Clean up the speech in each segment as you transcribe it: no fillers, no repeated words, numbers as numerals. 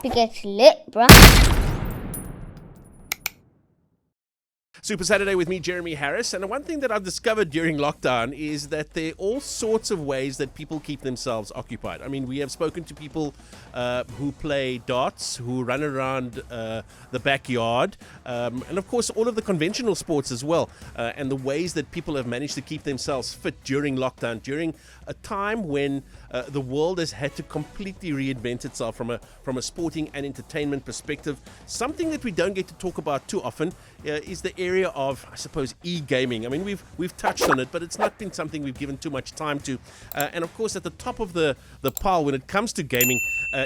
to get lit, bruh. Super Saturday with me, Jeremy Harris. And one thing that I've discovered during lockdown is that there are all sorts of ways that people keep themselves occupied. I mean, we have spoken to people who play darts, who run around the backyard, and of course, all of the conventional sports as well, and the ways that people have managed to keep themselves fit during lockdown, during a time when the world has had to completely reinvent itself from a sporting and entertainment perspective. Something that we don't get to talk about too often is the area of, I suppose, e-gaming. I mean, we've touched on it, but it's not been something we've given too much time to. And of course, at the top of the pile when it comes to gaming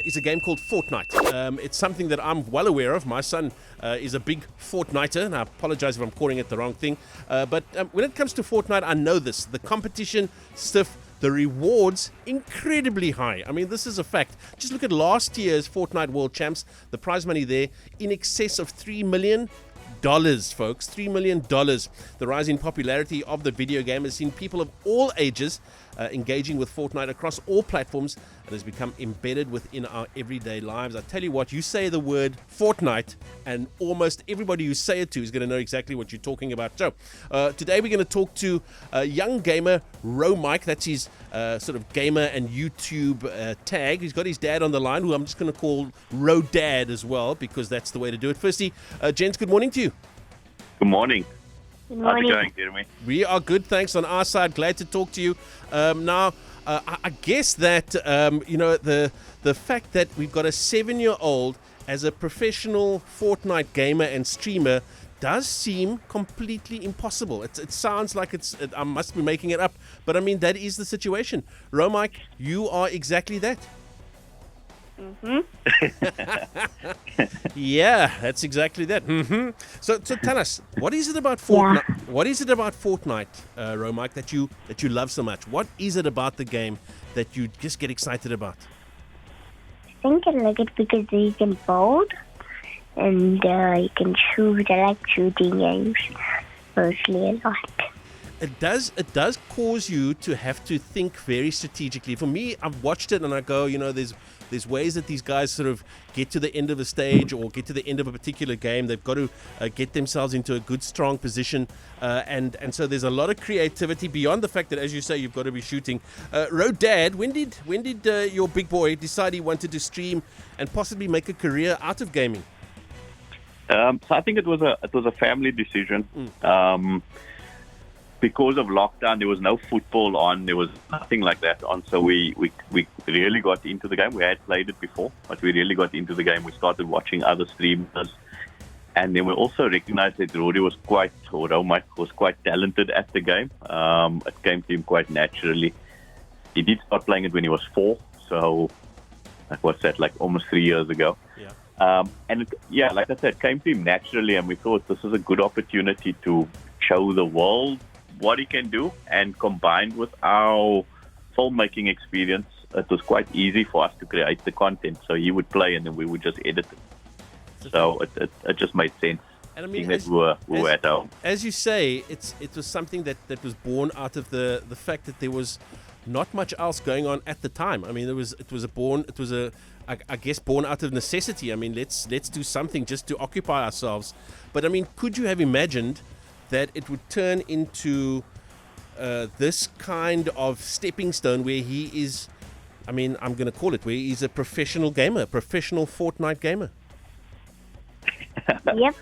is a game called Fortnite. It's something that I'm well aware of. My son is a big Fortniter, and I apologize if I'm calling it the wrong thing. But when it comes to Fortnite, I know this. The competition, stiff. The rewards, incredibly high. I mean, this is a fact. Just look at last year's Fortnite World Champs. The prize money there, in excess of $3 million, folks. $3 million. The rising popularity of the video game has seen people of all ages engaging with Fortnite across all platforms. It has become embedded within our everyday lives. I tell you what, you say the word Fortnite and almost everybody you say it to is going to know exactly what you're talking about. So today we're going to talk to young gamer RoMike. That's his sort of gamer and YouTube tag. He's got his dad on the line, who I'm just going to call RoDad as well, because that's the way to do it. Firstly, gents, good morning to you. Good morning. Good How's it morning. going, Jeremy? We are good, thanks on our side. Glad to talk to you. Now, I guess that the fact that we've got a 7-year-old as a professional Fortnite gamer and streamer does seem completely impossible. It sounds like I must be making it up, but I mean that is the situation. RoMike, you are exactly that. Yeah, that's exactly that. So tell us, what is it about Fortnite? Yeah. What is it about Fortnite, RoMike, that you love so much? What is it about the game that you just get excited about? I think I like it because you can build and you can shoot. I like shooting games mostly a lot. It does cause you to have to think very strategically. For me, I've watched it and I go, there's ways that these guys sort of get to the end of a stage or get to the end of a particular game. They've got to get themselves into a good, strong position. And so there's a lot of creativity beyond the fact that, as you say, you've got to be shooting. RoDad, when did your big boy decide he wanted to stream and possibly make a career out of gaming? So I think it was a family decision. Because of lockdown, there was no football on. There was nothing like that on. So we really got into the game. We had played it before, but we really got into the game. We started watching other streamers. And then we also recognized that RoMike was quite talented at the game. It came to him quite naturally. He did start playing it when he was 4. So that was like almost 3 years ago. Yeah. Like I said, it came to him naturally. And we thought this is a good opportunity to show the world what he can do, and combined with our filmmaking experience, it was quite easy for us to create the content. So he would play and then we would just edit it. So it just made sense. And I mean, that we were at home. As you say, it was something that was born out of the fact that there was not much else going on at the time. I mean, it was born out of necessity. I mean, let's do something just to occupy ourselves. But I mean, could you have imagined that it would turn into this kind of stepping stone where he is, I mean, I'm going to call it, where he's a professional gamer, a professional Fortnite gamer? Yep.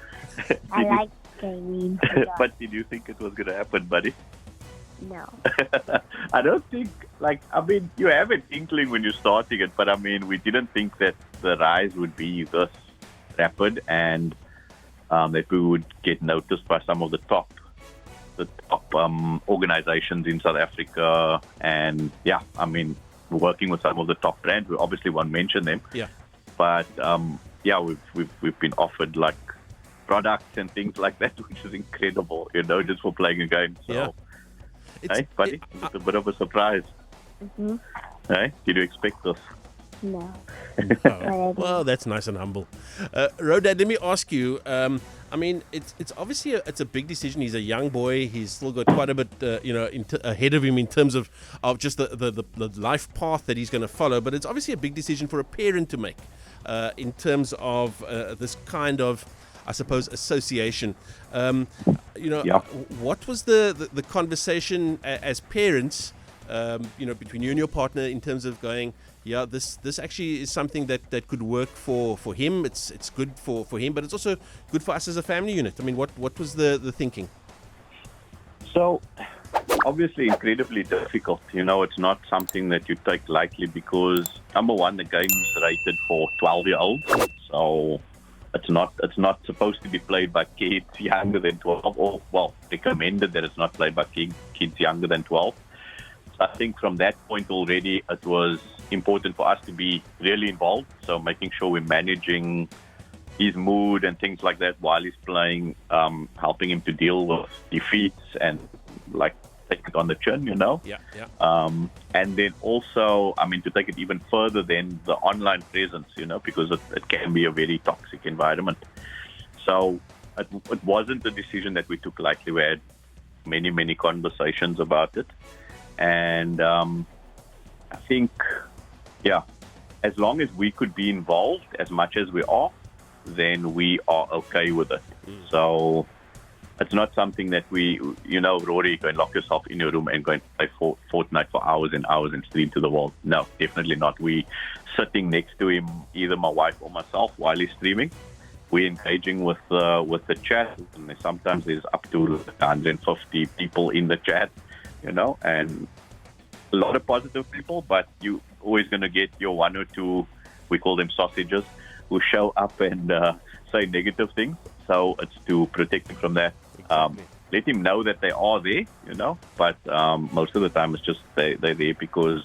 I like gaming. But did you think it was going to happen, buddy? No. I don't think, you have an inkling when you're starting it, but I mean, we didn't think that the rise would be this rapid and that we would get noticed by some of the top organizations in South Africa. And yeah, I mean, we're working with some of the top brands. We obviously won't mention them. Yeah. But we've been offered like products and things like that, which is incredible, just for playing a game. So, yeah. Hey, buddy, it's a bit of a surprise. Mm-hmm. Hey, did you expect this? No. Oh, well, that's nice and humble. RoDad, let me ask you. I mean, it's obviously it's a big decision. He's a young boy. He's still got quite a bit, ahead of him in terms of just the life path that he's going to follow. But it's obviously a big decision for a parent to make. in terms of this kind of, I suppose, association. Yeah. What was the conversation as parents, between you and your partner in terms of going, yeah, this actually is something that could work for him. It's good for him, but it's also good for us as a family unit. I mean, what was the thinking? So, obviously, incredibly difficult. It's not something that you take lightly because, number one, the game's rated for 12-year-olds. So, it's not supposed to be played by kids younger than 12, or, well, recommended that it's not played by kids younger than 12. So, I think from that point already, it was important for us to be really involved. So, making sure we're managing his mood and things like that while he's playing, helping him to deal with defeats and like take it on the chin, Yeah. And then also, to take it even further than the online presence, because it can be a very toxic environment. So it wasn't a decision that we took lightly. We had many, many conversations about it. And I think, as long as we could be involved as much as we are, then we are okay with it. So it's not something that we, Rory, go and lock yourself in your room and go and play Fortnite for hours and hours and stream to the world. No, definitely not. We sitting next to him, either my wife or myself, while he's streaming. We're engaging with the chat, and sometimes there's up to 150 people in the chat, and a lot of positive people, but you always going to get your one or two, we call them sausages, who show up and say negative things. So it's to protect him from that. Exactly. Let him know that they are there, but most of the time it's just they're there because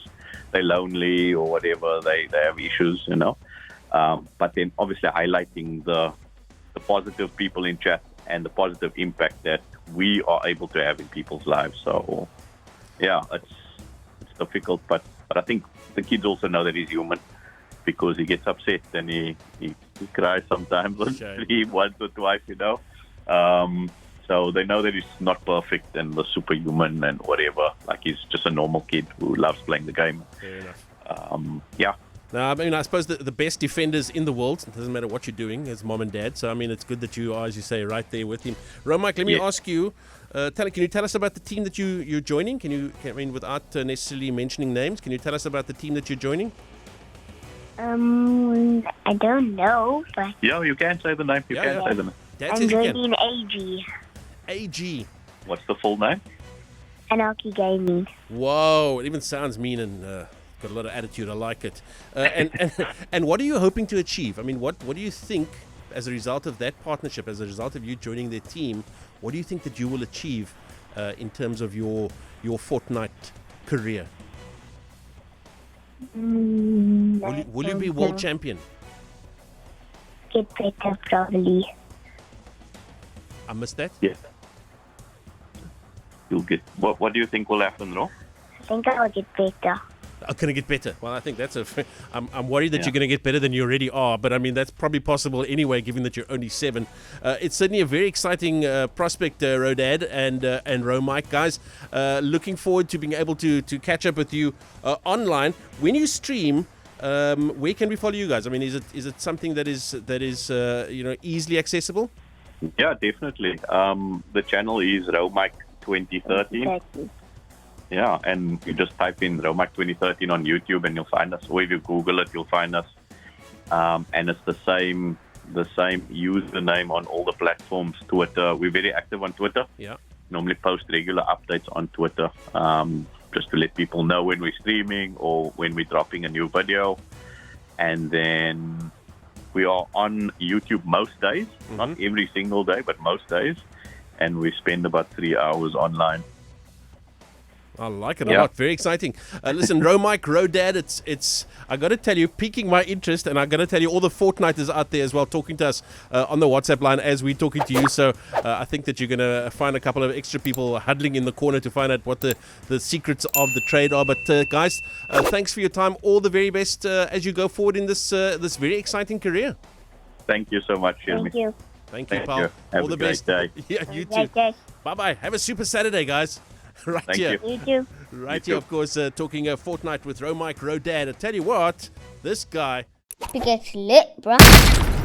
they're lonely or whatever, they have issues, But then obviously highlighting the positive people in chat and the positive impact that we are able to have in people's lives. So, yeah, it's difficult, but I think the kids also know that he's human, because he gets upset and he cries sometimes on stream once or twice, So they know that he's not perfect and the superhuman and whatever. Like, he's just a normal kid who loves playing the game. Fair enough. Yeah. Now, I suppose the best defenders in the world, it doesn't matter what you're doing, as mom and dad. So, it's good that you are, as you say, right there with him. RoMike, let me ask you, can you tell us about the team that you're joining? Without necessarily mentioning names, can you tell us about the team that you're joining? I don't know, but Yeah, you can say the name. You can say the name. That's I'm it, you can. joining AG, AG. What's the full name? Anarchy Gaming. Whoa, it even sounds mean and got a lot of attitude. I like it. And what are you hoping to achieve? What do you think, as a result of that partnership, as a result of you joining their team, what do you think that you will achieve in terms of your Fortnite career? Will you be world champion? Get better, probably. I missed that. Yes. You'll get. What do you think will happen, Ro? I think I will get better. I'm going to get better. Well, I think that's I'm worried that you're going to get better than you already are, but that's probably possible anyway, given that you're only 7. It's certainly a very exciting prospect, Rodad and RoMike, guys. Looking forward to being able to catch up with you online. When you stream, where can we follow you guys? Is it something that is easily accessible? Yeah, definitely. The channel is RoMike 2013. Yeah, and you just type in RoMike 2013 on YouTube and you'll find us. Or if you Google it, you'll find us. And it's the same username on all the platforms. Twitter, we're very active on Twitter. Yeah. Normally post regular updates on Twitter, just to let people know when we're streaming or when we're dropping a new video. And then we are on YouTube most days, not every single day, but most days. And we spend about 3 hours online. I like it a lot. Very exciting. Listen, RoMike, Rodad, it's I got to tell you, piquing my interest, and I got to tell you, all the Fortniters out there as well, talking to us on the WhatsApp line as we're talking to you. So I think that you're going to find a couple of extra people huddling in the corner to find out what the secrets of the trade are. But guys, thanks for your time. All the very best as you go forward in this very exciting career. Thank you so much, Jeremy. Thank you. Thank you, pal. Have all the a great best. day. Yeah, you too. Great day. Bye-bye. Have a super Saturday, guys. Right Thank here. you. You too. Right here, of course, talking Fortnite with RoMike, Rodad. I tell you what, this guy It gets lit, bruh.